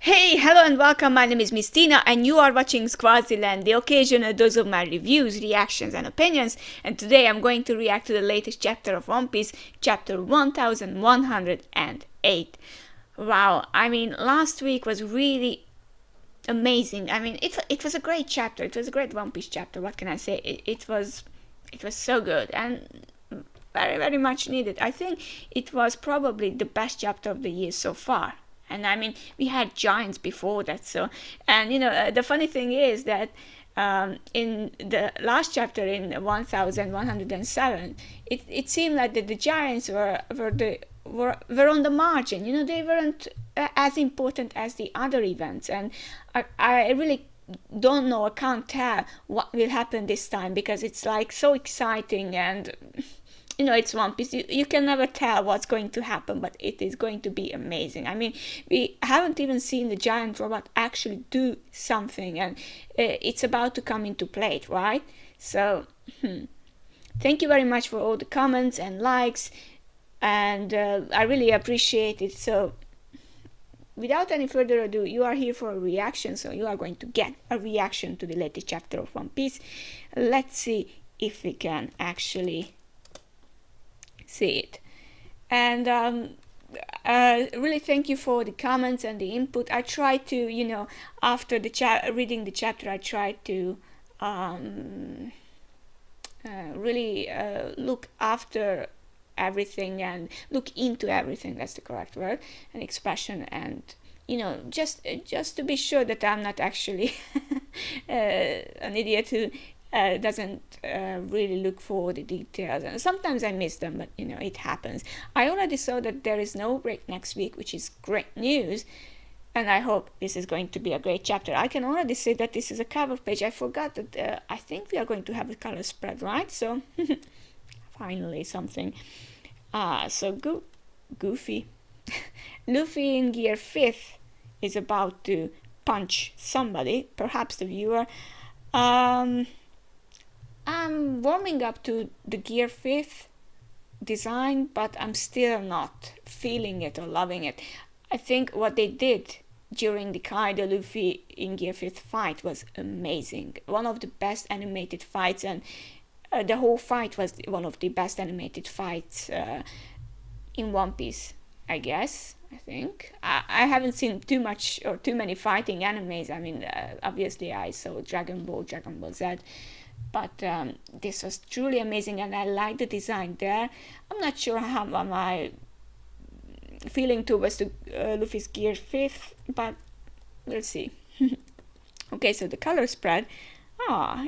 Hey, hello and welcome. My name is Miss Tina and you are watching Swaziland, the occasional dose of my reviews, reactions and opinions. And today I'm going to react to the latest chapter of One Piece, chapter 1108. Wow, I mean, last week was really amazing. I mean, it was a great chapter. It was a great One Piece chapter. What can I say? It was so good and very very much needed. I think it was probably the best chapter of the year so far. And I mean, we had giants before that, so and the funny thing is that in the last chapter in 1107, it seemed like that the giants were on the margin. They weren't as important as the other events, and I really don't know. I can't tell what will happen this time because it's like so exciting and it's One Piece. You can never tell what's going to happen, but it is going to be amazing. I mean, we haven't even seen the giant robot actually do something, and it's about to come into play, right? So, thank you very much for all the comments and likes, and I really appreciate it. So, without any further ado, you are here for a reaction, so you are going to get a reaction to the latest chapter of One Piece. Let's see if we can actually see it. And really thank you for the comments and the input. I try to, after the reading the chapter, I try to really look after everything and look into everything. That's the correct word and expression. And just to be sure that I'm not actually an idiot who doesn't really look for the details, and sometimes I miss them, but it happens. I already saw that there is no break next week, which is great news, and I hope this is going to be a great chapter. I can already say that this is a cover page. I forgot that I think we are going to have a color spread, right? So finally something. So Goofy Luffy in Gear 5th is about to punch somebody, perhaps the viewer. I'm warming up to the Gear 5th design, but I'm still not feeling it or loving it. I think what they did during the Kaido Luffy in Gear 5th fight was amazing. One of the best animated fights, and the whole fight was one of the best animated fights in One Piece, I guess. I think I haven't seen too much or too many fighting animes. I mean, obviously I saw Dragon Ball, Dragon Ball Z, but this was truly amazing, and I like the design there. I'm not sure how am I feeling towards the Luffy's Gear 5th, but we'll see. Okay, so the color spread,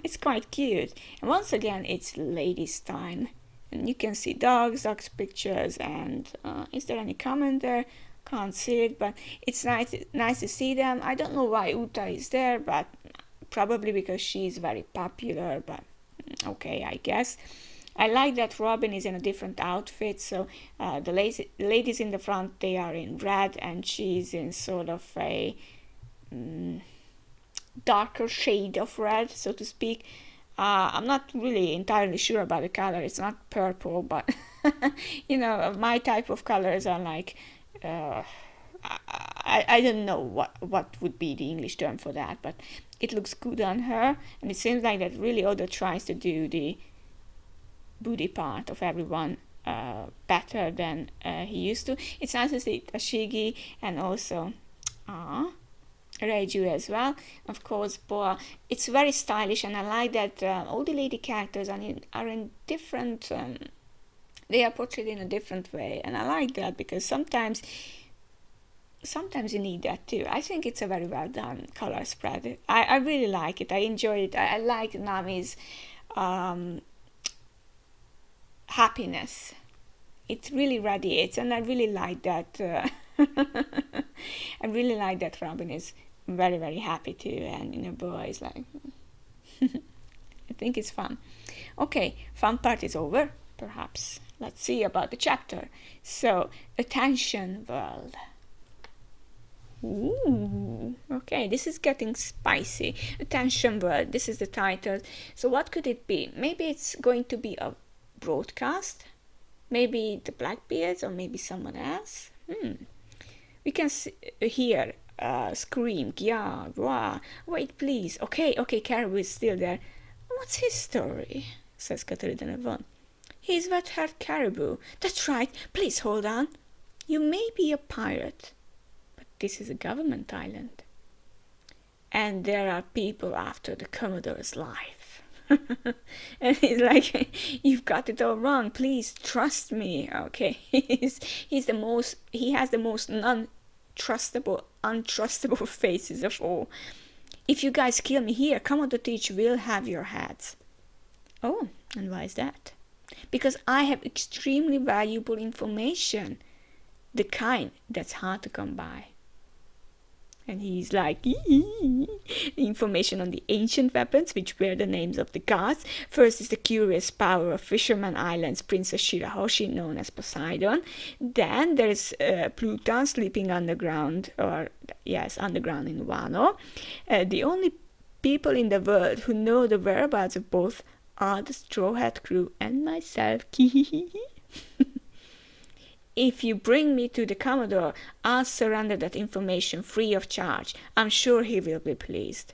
it's quite cute, and once again it's ladies time, and you can see dogs pictures, and is there any comment there? Can't see it, but it's nice to see them. I don't know why Uta is there, but probably because she's very popular, but okay, I guess. I like that Robin is in a different outfit, so the ladies in the front, they are in red, and she's in sort of a darker shade of red, so to speak. I'm not really entirely sure about the color. It's not purple, but my type of colors are like I don't know what would be the English term for that, but it looks good on her, and it seems like that really Oda tries to do the booty part of everyone better than he used to. It's nice to see Tashigi and also Reiju as well. Of course, Boa. It's very stylish, and I like that all the lady characters are in different. They are portrayed in a different way, and I like that because sometimes you need that too. I think it's a very well done color spread. I really like it. I enjoy it. I like Nami's happiness. It really radiates, and I really like that. I really like that Robin is very very happy too, and Boa is like. I think it's fun. Okay, fun part is over. Perhaps let's see about the chapter. So, Attention World. Ooh, okay, this is getting spicy. Attention World, this is the title. So what could it be? Maybe it's going to be a broadcast? Maybe the Blackbeards, or maybe someone else? We can hear scream, yeah, rah. Wait, please. Okay, Caribou is still there. What's his story? Says Katarina Nevon. He's wet-haired Caribou. That's right. Please hold on. You may be a pirate, but this is a government island. And there are people after the Commodore's life. And he's like, you've got it all wrong. Please trust me. Okay. He has the most untrustable faces of all. If you guys kill me here, Commodore Teach will have your heads. Oh, and why is that? Because I have extremely valuable information, the kind that's hard to come by. And he's like, information on the ancient weapons, which bear the names of the gods. First is the curious power of Fisherman Island's Princess Shirahoshi, known as Poseidon. Then there's Pluton sleeping underground, underground in Wano. The only people in the world who know the whereabouts of both are the Straw Hat crew and myself. If you bring me to the Commodore, I'll surrender that information free of charge. I'm sure he will be pleased.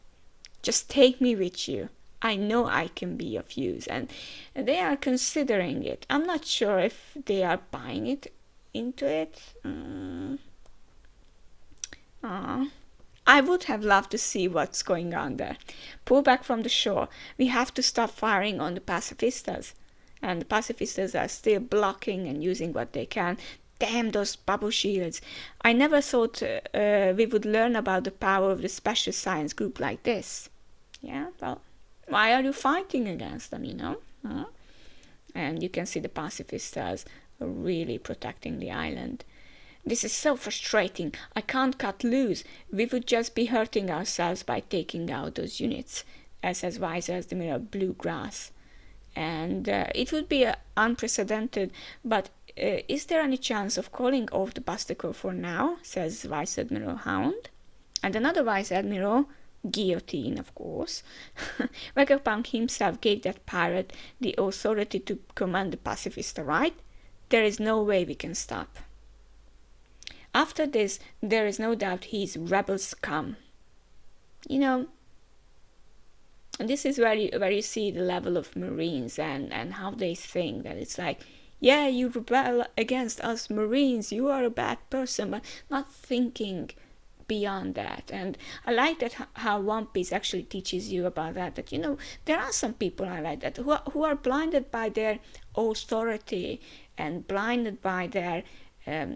Just take me with you. I know I can be of use, and they are considering it. I'm not sure if they are buying it into it. I would have loved to see what's going on there. Pull back from the shore. We have to stop firing on the pacifistas. And the pacifistas are still blocking and using what they can. Damn those bubble shields. I never thought we would learn about the power of the special science group like this. Yeah, well, why are you fighting against them, And you can see the pacifistas really protecting the island. This is so frustrating. I can't cut loose. We would just be hurting ourselves by taking out those units, says Vice Admiral Bluegrass. And it would be unprecedented, but is there any chance of calling off the Basticle for now, says Vice Admiral Hound. And another Vice Admiral, Guillotine, of course. Vegapunk himself gave that pirate the authority to command the pacifista, right? There is no way we can stop. After this, there is no doubt he's rebel scum. And this is where you see the level of Marines and how they think that it's like, yeah, you rebel against us Marines, you are a bad person, but not thinking beyond that. And I like that how One Piece actually teaches you about that there are some people I like that who are blinded by their authority and blinded by their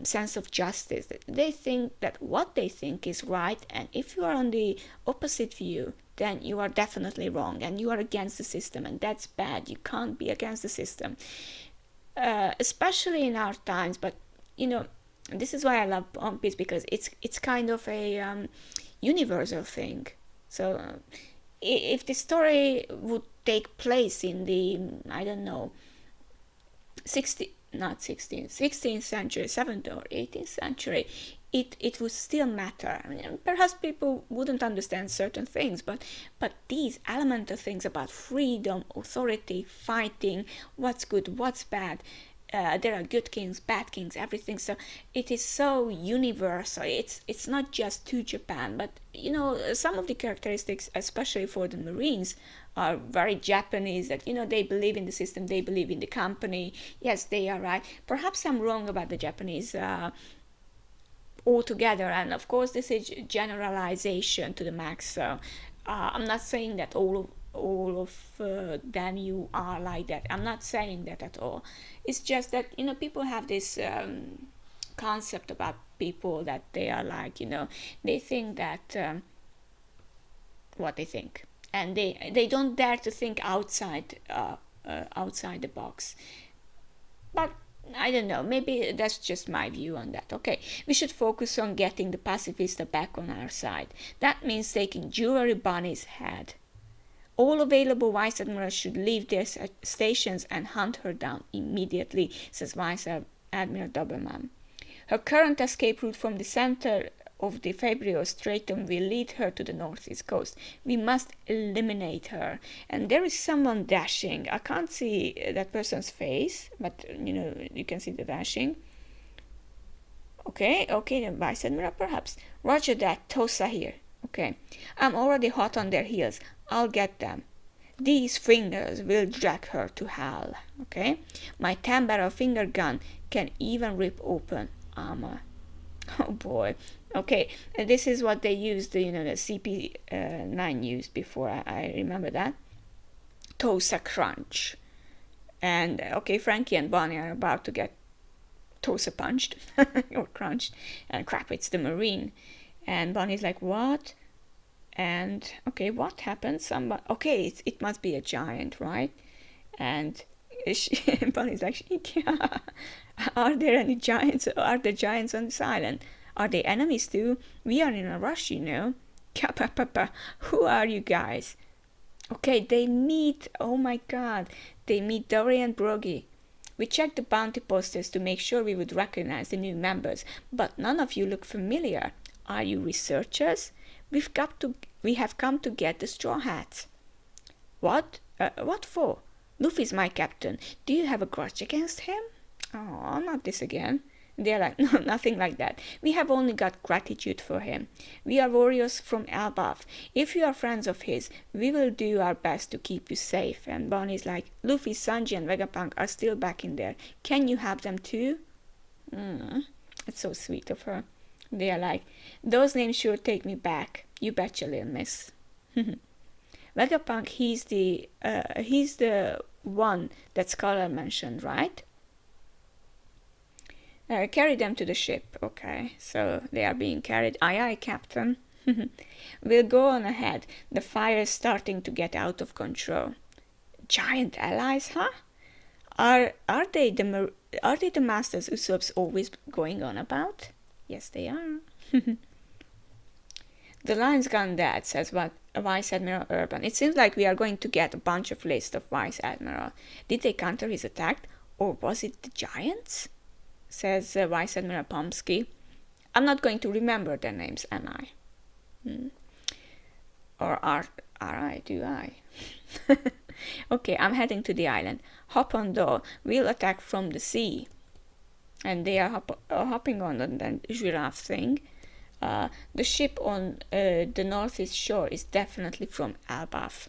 sense of justice. They think that what they think is right, and if you are on the opposite view, then you are definitely wrong and you are against the system, and that's bad. You can't be against the system, especially in our times. But this is why I love One Piece, because it's kind of a universal thing. So if the story would take place in the 16th century, 7th or 18th century, it would still matter. Perhaps people wouldn't understand certain things, but these elemental things about freedom, authority, fighting, what's good, what's bad, there are good kings, bad kings, everything. So it is so universal. It's not just to Japan, but some of the characteristics, especially for the Marines, are very Japanese. That they believe in the system, they believe in the company. Yes, they are right. Perhaps I'm wrong about the Japanese altogether, and of course this is generalization to the max. So I'm not saying that all of them you are like that. I'm not saying that at all. It's just that people have this concept about people that they are like they think that what they think, and they don't dare to think outside the box. But I don't know, maybe that's just my view on that. Okay, we should focus on getting the pacifista back on our side. That means taking Jewelry Bunny's head. All available Vice Admirals should leave their stations and hunt her down immediately, says Vice Admiral Doberman. Her current escape route from the center of the Fabrio Stratum will lead her to the northeast coast. We must eliminate her. And there is someone dashing. I can't see that person's face, but you can see the dashing. Okay, the Vice Admiral, perhaps. Roger that, Tosa here. Okay, I'm already hot on their heels. I'll get them. These fingers will drag her to hell. Okay, my 10-barrel finger gun can even rip open armor. Oh boy. Okay, this is what they used, the CP9 used before. I remember that. Tosa crunch. And okay, Frankie and Bonnie are about to get Tosa punched or crunched. And crap, it's the Marine. And Bonnie's like, what? And okay, what happened? Okay, it must be a giant, right? And Bonnie's like, yeah. Are there any giants? Are there giants on this island? Are they enemies too? We are in a rush, you know. Who are you guys? Okay, they meet. Oh my God, they meet Dory and Brogy. We checked the bounty posters to make sure we would recognize the new members, but none of you look familiar. Are you researchers? We have come to get the straw hats. What? What for? Luffy's my captain. Do you have a grudge against him? Oh, not this again. They're like, no, nothing like that. We have only got gratitude for him. We are warriors from Elbaf. If you are friends of his, we will do our best to keep you safe. And Bonnie's like, Luffy, Sanji, and Vegapunk are still back in there. Can you have them too? It's so sweet of her. They are like, those names sure take me back. You betcha, little miss. Vegapunk, he's the one that Scholar mentioned, right? Carry them to the ship. Okay, so they are being carried. Aye, aye, Captain. We'll go on ahead. The fire is starting to get out of control. Giant allies, huh? Are they the masters Usopp's always going on about? Yes, they are. The line's gone dead, says Vice Admiral Urban. It seems like we are going to get a bunch of lists of Vice Admiral. Did they counter his attack, or was it the giants? Says Vice Admiral Pomsky. I'm not going to remember their names, am I? Or are I? Do I? Okay, I'm heading to the island. Hop on though. We'll attack from the sea. And they are hopping on the giraffe thing. The ship on the northeast shore is definitely from Elbaf.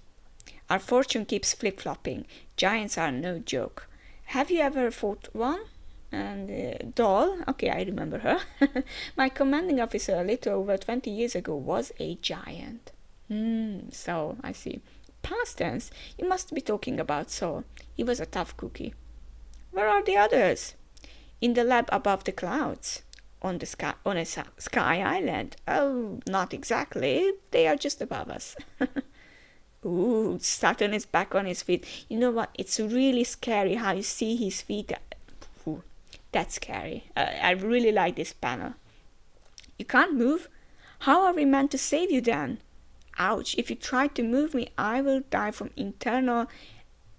Our fortune keeps flip-flopping. Giants are no joke. Have you ever fought one? And Doll, okay, I remember her. My commanding officer a little over 20 years ago was a giant. So, I see. Past tense, you must be talking about Saul. He was a tough cookie. Where are the others? In the lab above the clouds. On a sky island. Oh, not exactly. They are just above us. Ooh, Saturn is back on his feet. You know what? It's really scary how you see his feet. Ooh, that's scary. I really like this panel. You can't move? How are we meant to save you then? Ouch, if you try to move me, I will die from internal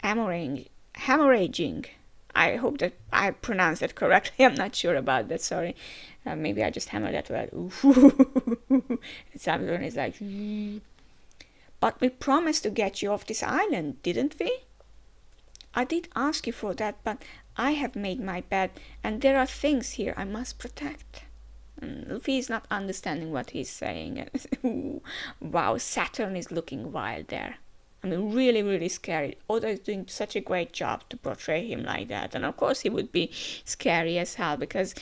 hemorrhaging. I hope that I pronounced that correctly. I'm not sure about that, sorry. Maybe I just hammered that word. Saturn is like... But we promised to get you off this island, didn't we? I did ask you for that, but I have made my bed, and there are things here I must protect. Luffy is not understanding what he's saying. Wow, Saturn is looking wild there. I mean, really, really scary. Oda is doing such a great job to portray him like that. And of course he would be scary as hell because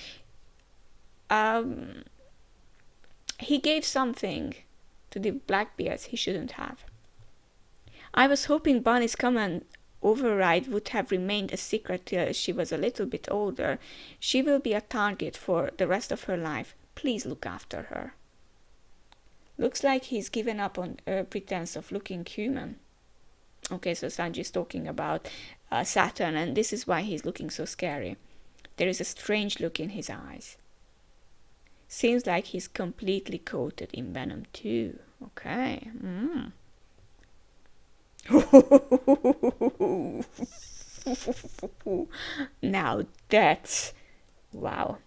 he gave something to the Blackbeards he shouldn't have. I was hoping Bonnie's command override would have remained a secret till she was a little bit older. She will be a target for the rest of her life. Please look after her. Looks like he's given up on pretense of looking human. Okay, so Sanji's talking about Saturn, and this is why he's looking so scary. There is a strange look in his eyes. Seems like he's completely coated in venom too. Okay. Now that's... wow.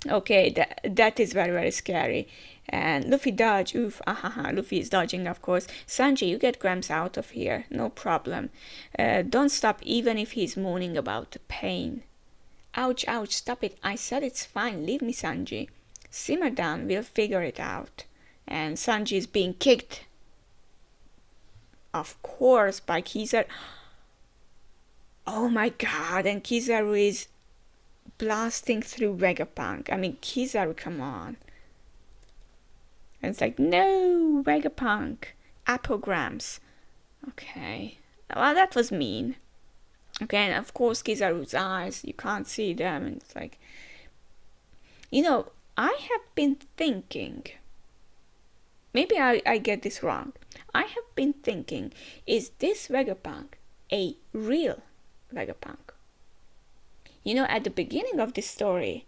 Okay, that is very, very scary. And Luffy dodge. Oof, Luffy is dodging, of course. Sanji, you get Gramps out of here. No problem. Don't stop even if he's moaning about the pain. Ouch, ouch, stop it. I said it's fine. Leave me, Sanji. Simmer down, we'll figure it out. And Sanji is being kicked, of course, by Kizaru. Oh my god, and Kizaru is blasting through Vegapunk. I mean, Kizaru, come on. And it's like, no, Vegapunk. Apograms. Okay. Well, that was mean. Okay, and of course, Kizaru's eyes, you can't see them. And it's like, I have been thinking, maybe I get this wrong. I have been thinking, is this Vegapunk a real Vegapunk? At the beginning of this story,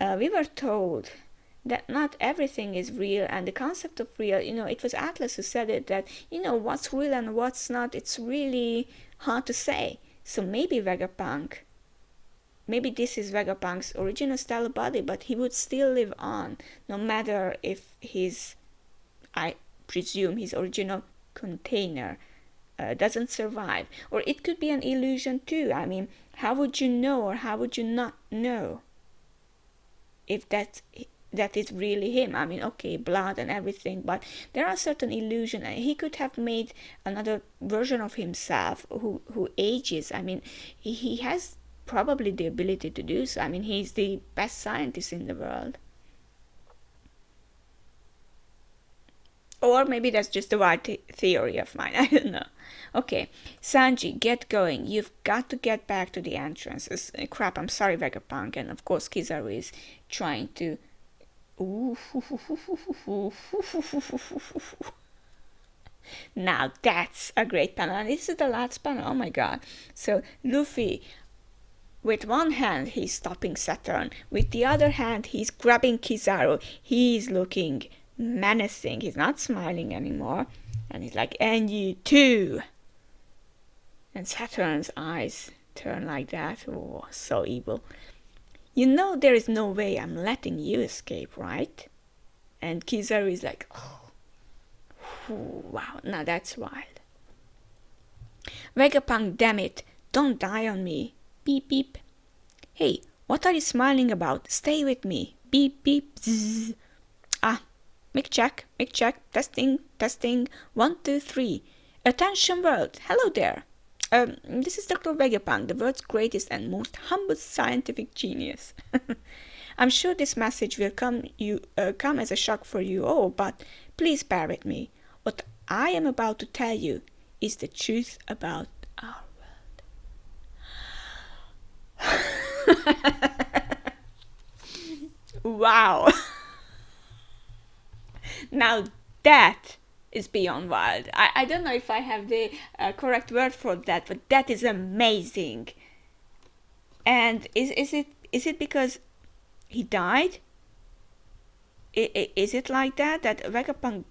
we were told that not everything is real, and the concept of real, it was Atlas who said it, that, what's real and what's not, it's really hard to say. So maybe this is Vegapunk's original stellar body, but he would still live on, no matter if I presume his original container doesn't survive. Or it could be an illusion too. I mean, how would you know, or how would you not know if that is really him? I mean, okay, blood and everything, but there are certain illusions. He could have made another version of himself who ages. I mean, he has probably the ability to do so. I mean, he's the best scientist in the world. Or maybe that's just a wild theory of mine. I don't know. Okay, Sanji, get going. You've got to get back to the entrances. Crap, I'm sorry, Vegapunk. And of course, Kizaru is trying to... Now that's a great panel. And this is the last panel. Oh my god. So, Luffy, with one hand, he's stopping Saturn. With the other hand, he's grabbing Kizaru. He's looking menacing. He's not smiling anymore. And he's like, and you too. And Saturn's eyes turn like that. Oh, so evil. There is no way I'm letting you escape, right? And Kizaru is like, oh, wow, now that's wild. Vegapunk, damn it, don't die on me. Beep, beep. Hey, what are you smiling about? Stay with me. Beep, beep, zzz. Mic check, testing. 1, 2, 3. Attention world, hello there. This is Dr. Vegapunk, the world's greatest and most humble scientific genius. I'm sure this message will come as a shock for you all, but please bear with me. What I am about to tell you is the truth about our world. Wow. Now that is beyond wild. I don't know if I have the correct word for that, but that is amazing. And is it because he died? Is it like that Vegapunk?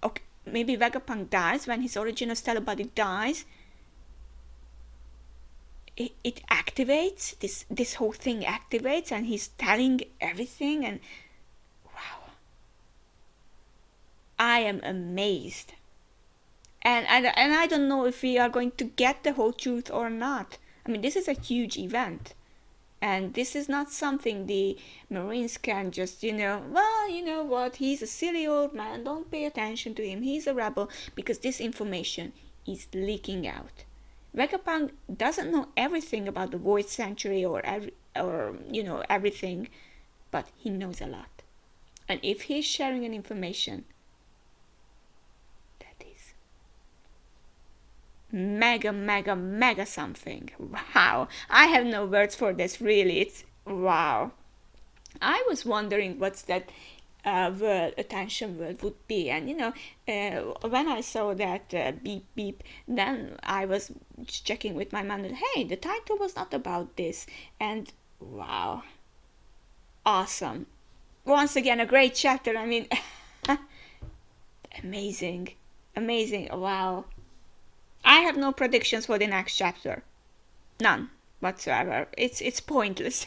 Okay, maybe Vegapunk dies when his original stellar body dies. It activates. This whole thing activates, and he's telling everything. And wow, I am amazed. And I don't know if we are going to get the whole truth or not. I mean, this is a huge event. And this is not something the Marines can just, well, you know what, he's a silly old man, don't pay attention to him, he's a rebel, because this information is leaking out. Vegapunk doesn't know everything about the Void Sanctuary or everything, but he knows a lot. And if he's sharing an information, that is mega something. Wow. I have no words for this, really. It's wow. I was wondering what's that word, attention word would be. And when I saw that beep beep, then I was checking with my mom, hey, the title was not about this. And wow. Awesome. Once again, a great chapter. I mean, amazing. Wow. I have no predictions for the next chapter. None whatsoever. It's pointless.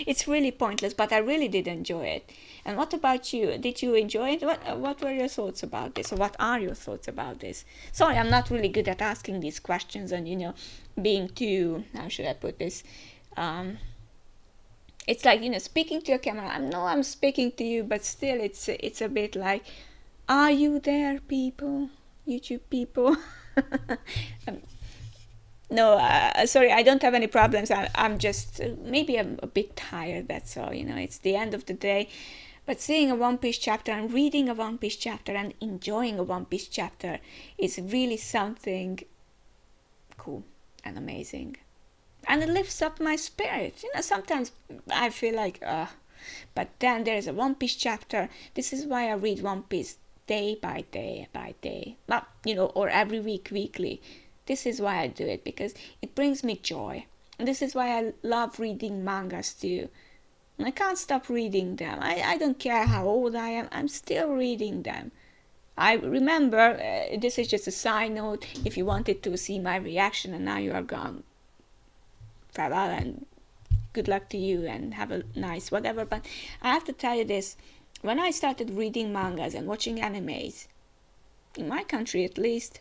It's really pointless, but I really did enjoy it. And what about you? Did you enjoy it? What were your thoughts about this? Or what are your thoughts about this? Sorry, I'm not really good at asking these questions and, being too, how should I put this, It's like, speaking to a camera. I know I'm speaking to you, but still it's a bit like, are you there, people? YouTube people? Um, no, sorry, I don't have any problems. I'm just, maybe I'm a bit tired, that's all. It's the end of the day. But seeing a One Piece chapter and reading a One Piece chapter and enjoying a One Piece chapter is really something cool and amazing. And it lifts up my spirit. Sometimes I feel like, but then there's a One Piece chapter. This is why I read One Piece day by day by day. But, or every week, weekly. This is why I do it, because it brings me joy. This is why I love reading mangas too. I can't stop reading them. I don't care how old I am, I'm still reading them. I remember, this is just a side note, if you wanted to see my reaction and now you are gone, farewell and good luck to you and have a nice whatever. But I have to tell you this, when I started reading mangas and watching animes, in my country at least,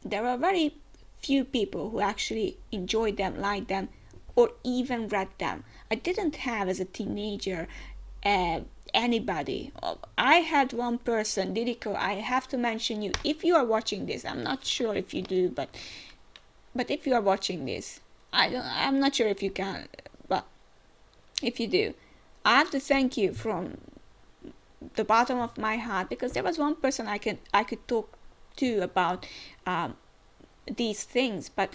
there are very few people who actually enjoyed them, liked them, or even read them. I didn't have as a teenager anybody. I had one person, Didiko. I have to mention you. If you are watching this, I'm not sure if you do, but if you are watching this, I'm not sure if you can, but if you do, I have to thank you from the bottom of my heart, because there was one person I could talk to about these things, but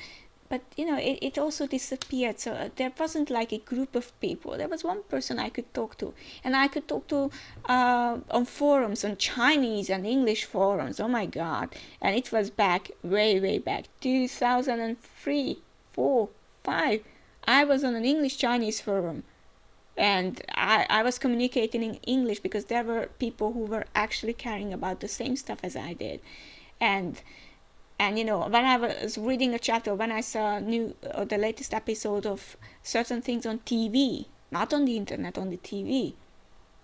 it also disappeared. So there wasn't like a group of people. There was one person I could talk to, and I could talk to on forums, on Chinese and English forums. Oh my god. And it was back, way back, 2003, 4, 5. I was on an English Chinese forum, and I was communicating in English because there were people who were actually caring about the same stuff as I did. And when I was reading a chapter, when I saw the latest episode of certain things on TV, not on the internet, on the TV,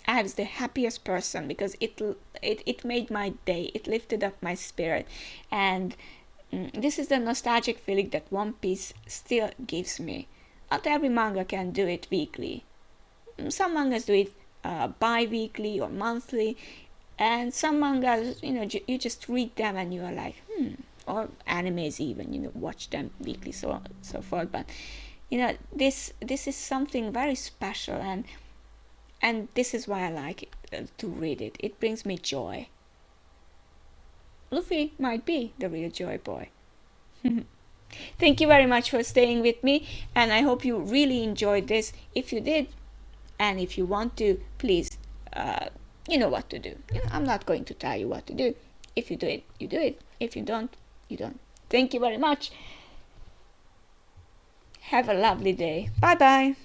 I was the happiest person, because it made my day. It lifted up my spirit, and this is the nostalgic feeling that One Piece still gives me. Not every manga can do it weekly. Some mangas do it bi-weekly or monthly, and some mangas, you just read them and you are like, or animes even, watch them weekly, so forth. But this is something very special, and this is why I like it, to read it. It brings me joy. Luffy might be the real joy boy. Thank you very much for staying with me, and I hope you really enjoyed this. If you did, and if you want to, please, you know what to do. I'm not going to tell you what to do. If you do it, you do it. If you don't, you don't. Thank you very much. Have a lovely day. Bye bye.